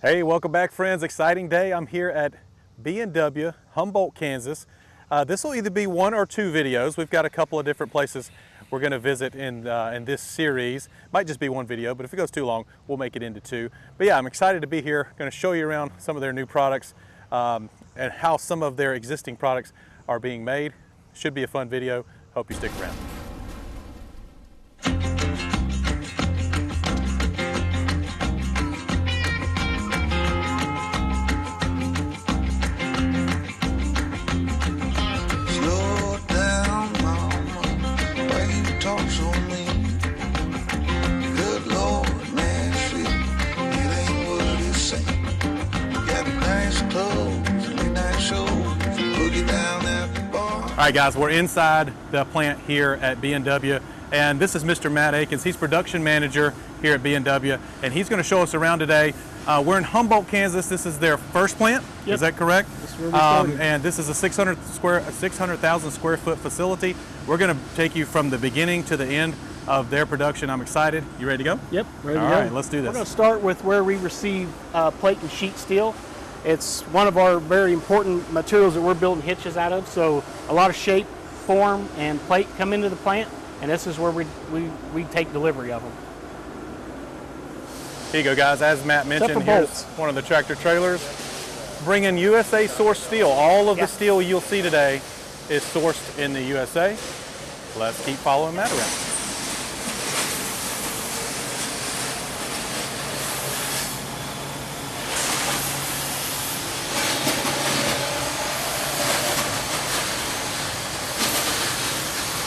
Hey, welcome back, friends. Exciting day. I'm here at B&W, Humboldt, Kansas. This will either be one or two videos. We've got a couple of different places we're going to visit in this series. Might just be one video, but if it goes too long, we'll make it into two. But yeah, I'm excited to be here. Going to show you around some of their new products and how some of their existing products are being made. Should be a fun video. Hope you stick around. All right, guys, we're inside the plant here at B&W, and this is Mr. Matt Akins. He's production manager here at B&W, and he's going to show us around today. We're in Humboldt, Kansas. This is their first plant. Yep. Is that correct? That's where we started. And this is a 600,000 square foot facility. We're going to take you from the beginning to the end of their production. I'm excited. You ready to go? Yep, ready to go. All right, let's do this. We're going to start with where we receive plate and sheet steel. It's one of our very important materials that we're building hitches out of. So a lot of shape, form, and plate come into the plant, and this is where we take delivery of them. Here you go, guys. As Matt mentioned, here's one of the tractor trailers. Bringing USA sourced steel. All of the steel you'll see today is sourced in the USA. Let's keep following Matt around.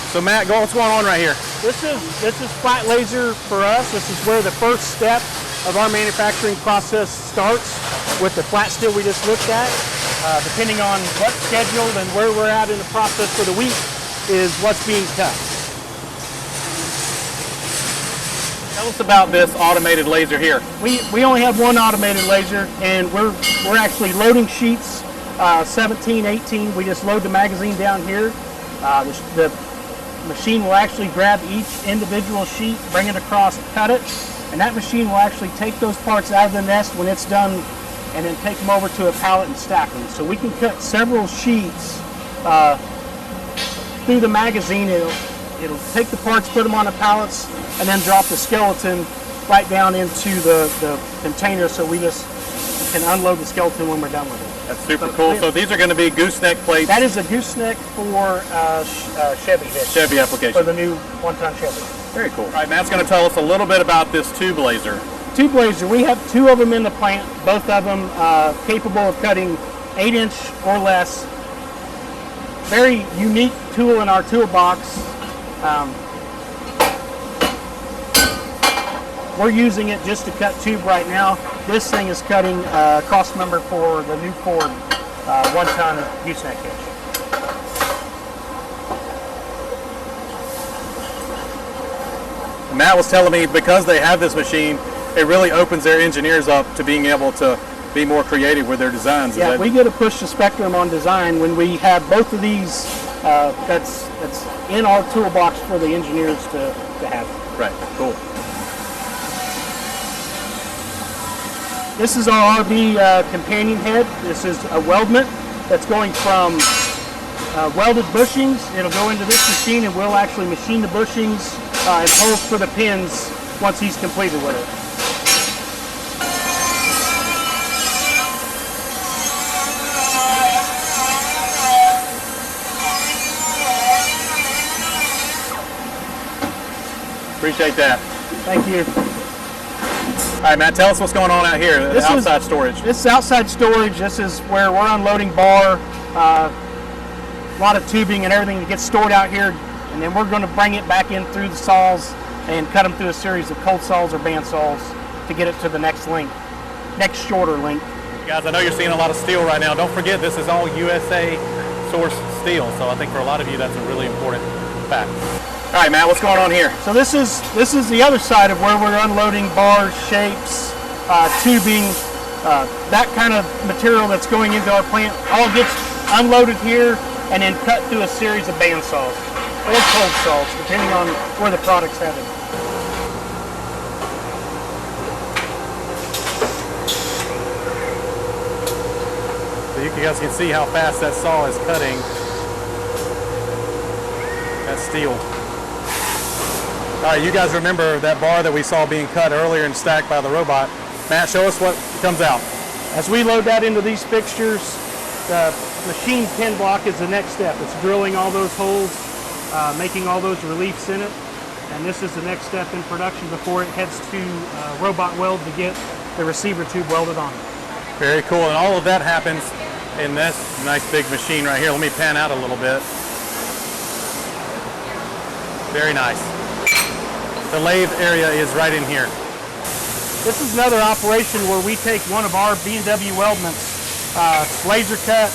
So Matt, what's going on right here? This is flat laser for us. This is where the first step of our manufacturing process starts with the flat steel we just looked at. Depending on what's scheduled and where we're at in the process for the week is what's being cut. Tell us about this automated laser here. We only have one automated laser, and we're actually loading sheets 17, 18. We just load the magazine down here. The machine will actually grab each individual sheet, bring it across, cut it, and that machine will actually take those parts out of the nest when it's done and then take them over to a pallet and stack them. So we can cut several sheets through the magazine. It'll take the parts, put them on the pallets, and then drop the skeleton right down into the container, so we just can unload the skeleton when we're done with it. That's super cool. So these are going to be gooseneck plates. That is a gooseneck for Chevy hitch. Chevy application. For the new one-ton Chevy. Very cool. All right, Matt's going to tell us a little bit about this tube laser. Tube laser, we have two of them in the plant, both of them capable of cutting 8-inch or less. Very unique tool in our toolbox. We're using it just to cut tube right now. This thing is cutting cross member for the new Ford one-ton gooseneck hitch. Matt was telling me because they have this machine, it really opens their engineers up to being able to be more creative with their designs. Yeah, we get to push the spectrum on design when we have both of these. That's in our toolbox for the engineers to have. Right. Cool. This is our RV companion head. This is a weldment that's going from welded bushings. It'll go into this machine, and we'll actually machine the bushings and holes for the pins once he's completed with it. Appreciate that. Thank you. All right, Matt, tell us what's going on out here, outside storage. This is outside storage. This is where we're unloading bar, a lot of tubing and everything that gets stored out here, and then we're going to bring it back in through the saws and cut them through a series of cold saws or band saws to get it to the next link, next shorter link. Guys, I know you're seeing a lot of steel right now. Don't forget, this is all USA sourced steel, so I think for a lot of you that's a really important fact. All right, Matt, what's going on here? So this is the other side of where we're unloading bars, shapes, tubing, that kind of material that's going into our plant. All gets unloaded here and then cut through a series of band saws or cold saws, depending on where the product's headed. you guys can see how fast that saw is cutting that steel. All right, you guys remember that bar that we saw being cut earlier and stacked by the robot. Matt, show us what comes out. As we load that into these fixtures, the machine pin block is the next step. It's drilling all those holes, making all those reliefs in it, and this is the next step in production before it heads to robot weld to get the receiver tube welded on. Very cool, and all of that happens in this nice big machine right here. Let me pan out a little bit. Very nice. The lathe area is right in here. This is another operation where we take one of our B&W weldments, it's laser cut,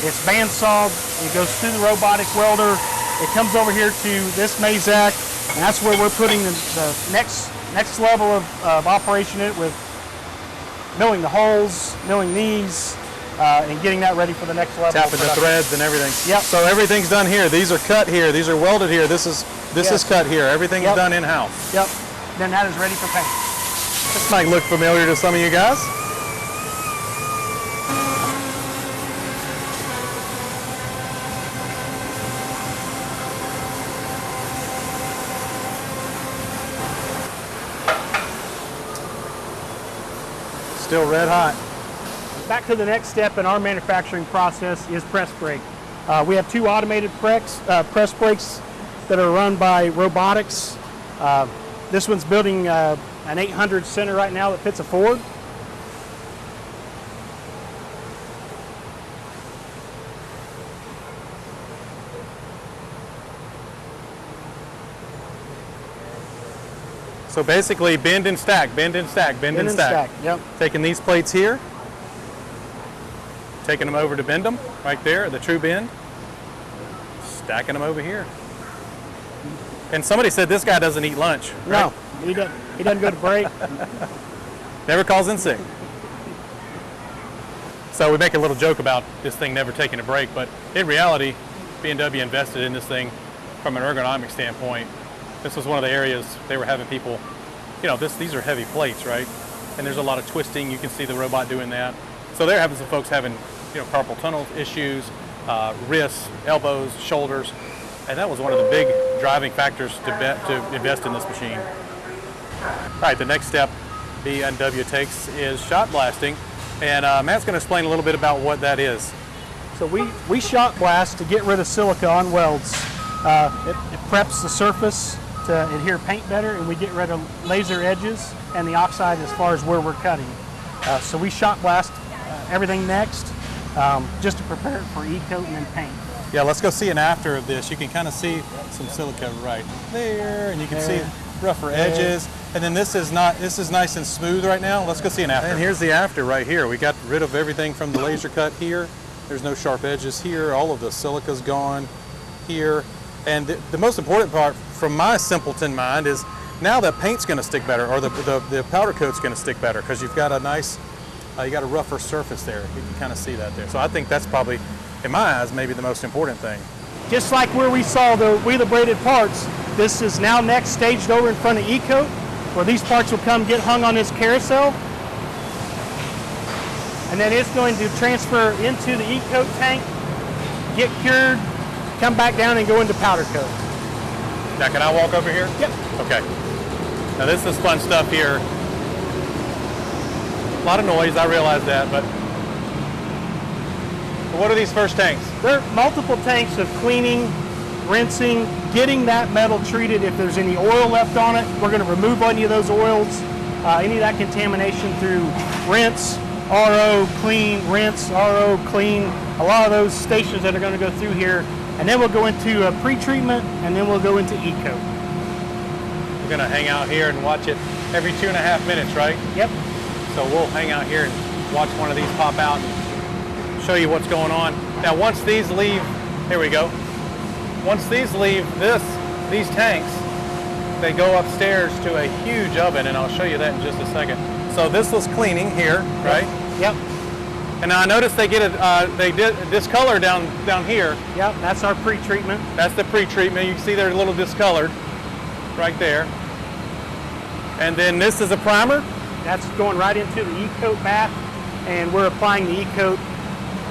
it's band sawed, it goes through the robotic welder, it comes over here to this Mazak, and that's where we're putting the next level of operation in it with milling the holes, milling these, and getting that ready for the next level. Tapping the threads and everything. Yep. So everything's done here. These are cut here. These are welded here. This is cut here. Everything is done in-house. Yep. Then that is ready for paint. This might look familiar to some of you guys. Still red hot. Back to the next step in our manufacturing process is press brake. We have two automated press brakes that are run by Robotics. This one's building an 800 center right now that fits a Ford. So basically bend and stack, bend and stack, bend and stack. Yep. Taking these plates here, taking them over to bend them right there, the true bend, stacking them over here. And somebody said this guy doesn't eat lunch. Right? No, he doesn't go to break. Never calls in sick. So we make a little joke about this thing never taking a break, but in reality, B&W invested in this thing from an ergonomic standpoint. This was one of the areas they were having people, these are heavy plates, right? And there's a lot of twisting. You can see the robot doing that. So they're having some folks having, carpal tunnel issues, wrists, elbows, shoulders. And that was one of the big driving factors to invest in this machine. All right, the next step B&W takes is shot blasting. And Matt's going to explain a little bit about what that is. So we shot blast to get rid of silica on welds. It preps the surface to adhere paint better, and we get rid of laser edges and the oxide as far as where we're cutting. So we shot blast everything next, just to prepare it for e-coat and then paint. Yeah, let's go see an after of this. You can kind of see some silica right there, and you can see rougher edges. And then this is nice and smooth right now. Let's go see an after. And here's the after right here. We got rid of everything from the laser cut here. There's no sharp edges here. All of the silica's gone here. And the most important part from my simpleton mind is now the paint's going to stick better, or the powder coat's going to stick better, because you've got a nice, you got a rougher surface there. You can kind of see that there. So I think that's probably, in my eyes, maybe the most important thing. Just like where we saw the braided parts, this is now next staged over in front of e-coat, where these parts will come get hung on this carousel. And then it's going to transfer into the e-coat tank, get cured, come back down and go into powder coat. Now, can I walk over here? Yep. Okay. Now, this is fun stuff here. A lot of noise, I realize that, but what are these first tanks? They're multiple tanks of cleaning, rinsing, getting that metal treated. If there's any oil left on it, we're going to remove any of those oils, any of that contamination through rinse, RO, clean, rinse, RO, clean. A lot of those stations that are going to go through here. And then we'll go into a pre-treatment, and then we'll go into e-coat. We're going to hang out here and watch it every 2.5 minutes, right? Yep. So we'll hang out here and watch one of these pop out and show you what's going on. Now, once these leave, here we go. Once these leave these tanks, they go upstairs to a huge oven, and I'll show you that in just a second. So this was cleaning here, right? Yep. And now I noticed they get they did discolor down here. Yep, that's our pre-treatment. That's the pre-treatment. You can see they're a little discolored right there. And then this is a primer. That's going right into the e-coat bath, and we're applying the e-coat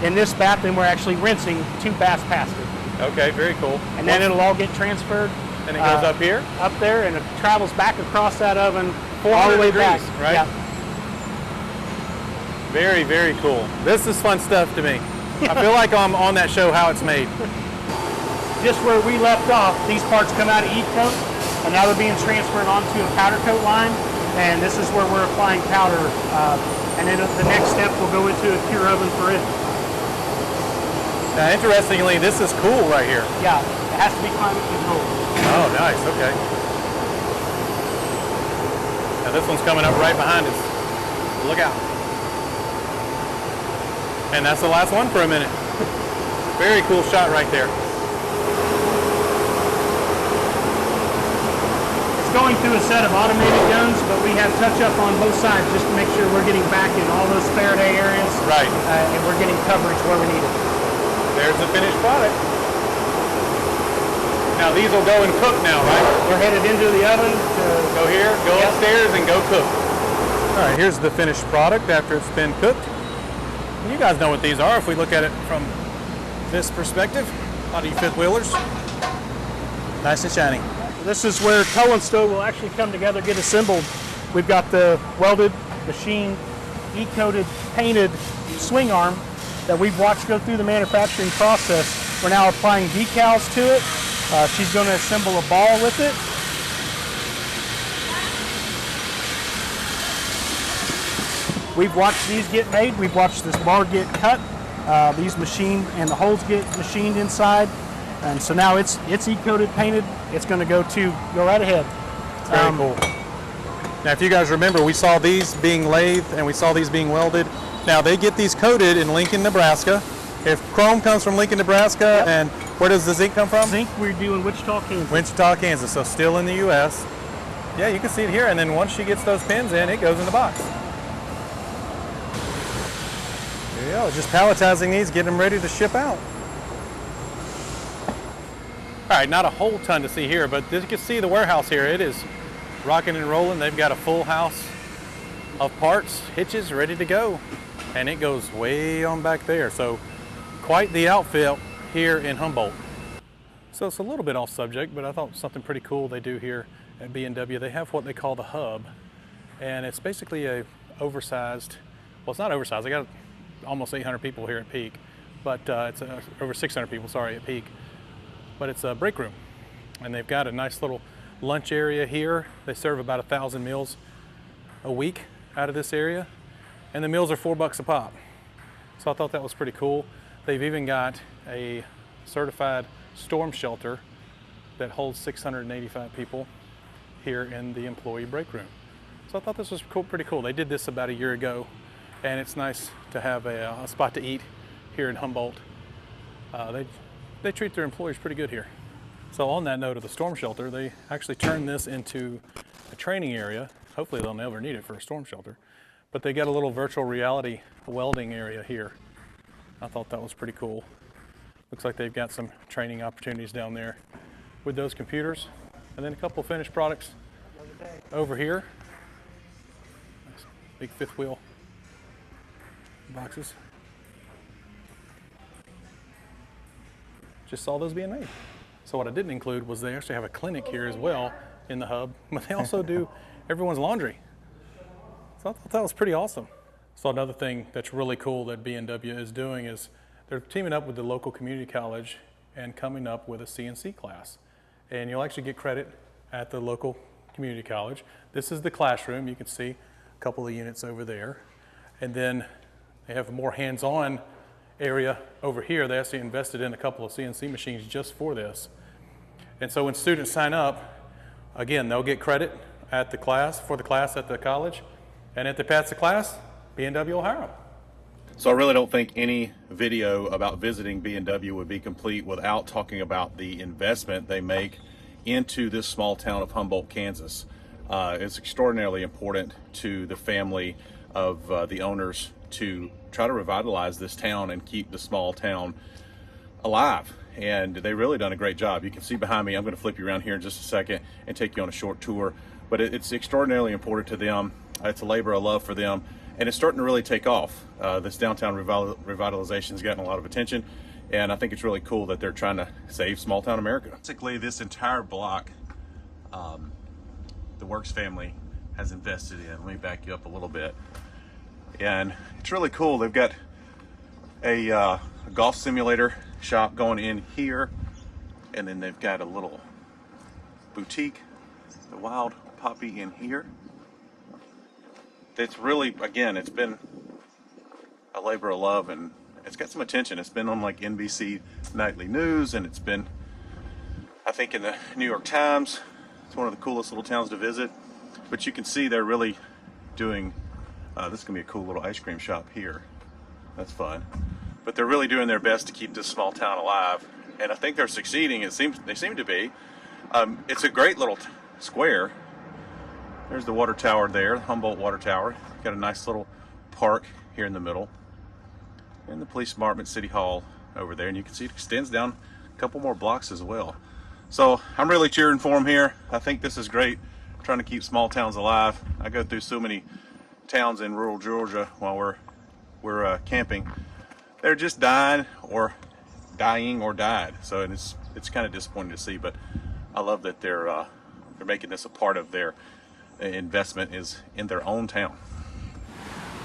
in this bath, and we're actually rinsing 2 baths past it. Okay, very cool. And then it'll all get transferred. And it goes up here? Up there, and it travels back across that oven 400 all the way degrees, back. right? Yeah. Very, very cool. This is fun stuff to me. I feel like I'm on that show, How It's Made. Just where we left off, these parts come out of E-coat, and now they're being transferred onto a powder coat line, and this is where we're applying powder, and then the next step will go into a cure oven for it. Now, interestingly, this is cool right here. Yeah, it has to be climate controlled. Oh, nice, okay. Now this one's coming up right behind us. Look out. And that's the last one for a minute. Very cool shot right there. It's going through a set of automated guns, but we have touch-up on both sides just to make sure we're getting back in all those Faraday areas. Right. And we're getting coverage where we need it. There's the finished product. Now these will go and cook now, right? We're headed into the oven to go here, go upstairs, and go cook. All right, here's the finished product after it's been cooked. And you guys know what these are if we look at it from this perspective. A lot of you fifth wheelers. Nice and shiny. This is where toe and stow will actually come together, get assembled. We've got the welded, machined, E-coated, painted swing arm that we've watched go through the manufacturing process. We're now applying decals to it. She's going to assemble a ball with it. We've watched these get made. We've watched this bar get cut. These machined, and the holes get machined inside. And so now it's E-coated, painted. It's going to go right ahead. Very cool. Now, if you guys remember, we saw these being lathed and we saw these being welded. Now they get these coated in Lincoln, Nebraska. If chrome comes from Lincoln, Nebraska, and where does the zinc come from? Zinc we're doing Wichita, Kansas. Wichita, Kansas, so still in the U.S. Yeah, you can see it here, and then once she gets those pins in, it goes in the box. There you go, just palletizing these, getting them ready to ship out. All right, not a whole ton to see here, but you can see the warehouse here. It is rocking and rolling. They've got a full house of parts, hitches, ready to go. And it goes way on back there. So quite the outfit here in Humboldt. So it's a little bit off subject, but I thought something pretty cool they do here at B&W. They have what they call the hub. And it's basically a oversized, well, it's not oversized. They got almost 800 people here at peak, but it's over 600 people, sorry, at peak. But it's a break room. And they've got a nice little lunch area here. They serve about 1,000 meals a week out of this area. And the meals are $4 a pop. So I thought that was pretty cool. They've even got a certified storm shelter that holds 685 people here in the employee break room. So I thought this was cool, pretty cool. They did this about a year ago, and it's nice to have a spot to eat here in Humboldt. They treat their employees pretty good here. So on that note of the storm shelter, they actually turned this into a training area. Hopefully they'll never need it for a storm shelter. But they got a little virtual reality welding area here. I thought that was pretty cool. Looks like they've got some training opportunities down there with those computers. And then a couple of finished products over here. Nice big fifth wheel boxes. Just saw those being made. So what I didn't include was they actually have a clinic here as well in the hub, but they also do everyone's laundry. So I thought that was pretty awesome. So another thing that's really cool that B&W is doing is they're teaming up with the local community college and coming up with a CNC class. And you'll actually get credit at the local community college. This is the classroom. You can see a couple of units over there. And then they have a more hands-on area over here. They actually invested in a couple of CNC machines just for this. And so when students sign up, again, they'll get credit at the class, for the class at the college. And if they pass the class, B&W will hire them. So I really don't think any video about visiting B&W would be complete without talking about the investment they make into this small town of Humboldt, Kansas. It's extraordinarily important to the family of the owners to try to revitalize this town and keep the small town alive. And they've really done a great job. You can see behind me, I'm going to flip you around here in just a second and take you on a short tour. But it's extraordinarily important to them. It's a labor of love for them. and it's starting to really take off. This downtown revitalization has gotten a lot of attention, and I think it's really cool that they're trying to save small town America. Basically, this entire block, the Works family has invested in. Let me back you up a little bit. And it's really cool. They've got a golf simulator shop going in here, and then they've got a little boutique, the Wild Poppy, in here. It's really, again, it's been a labor of love, and it's got some attention. It's been on like NBC Nightly News, and it's been, I think, in the New York Times. It's one of the coolest little towns to visit. But you can see they're really doing, this is gonna be a cool little ice cream shop here. That's fun. But they're really doing their best to keep this small town alive. And I think they're succeeding. They seem to be. It's a great little square. There's the water tower there, the Humboldt water tower. Got a nice little park here in the middle. And the police department, City Hall over there. And you can see it extends down a couple more blocks as well. So I'm really cheering for them here. I think this is great, trying to keep small towns alive. I go through so many towns in rural Georgia while we're camping. They're just dying or died. So it's kind of disappointing to see, but I love that they're making this a part of their investment is in their own town.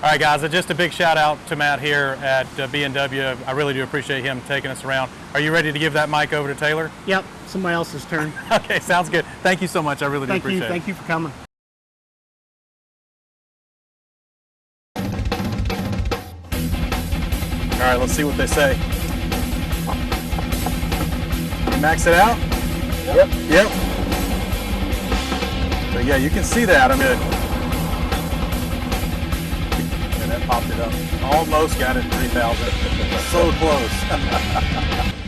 All right, guys, just a big shout out to Matt here at B&W. I really do appreciate him taking us around. Are you ready to give that mic over to Taylor? Yep, somebody else's turn. Okay, sounds good. Thank you so much. I really do appreciate it. Thank you for coming. All right, let's see what they say. Max it out? Yep. So yeah, you can see that. I mean, that popped it up. Almost got it 3,000. So close.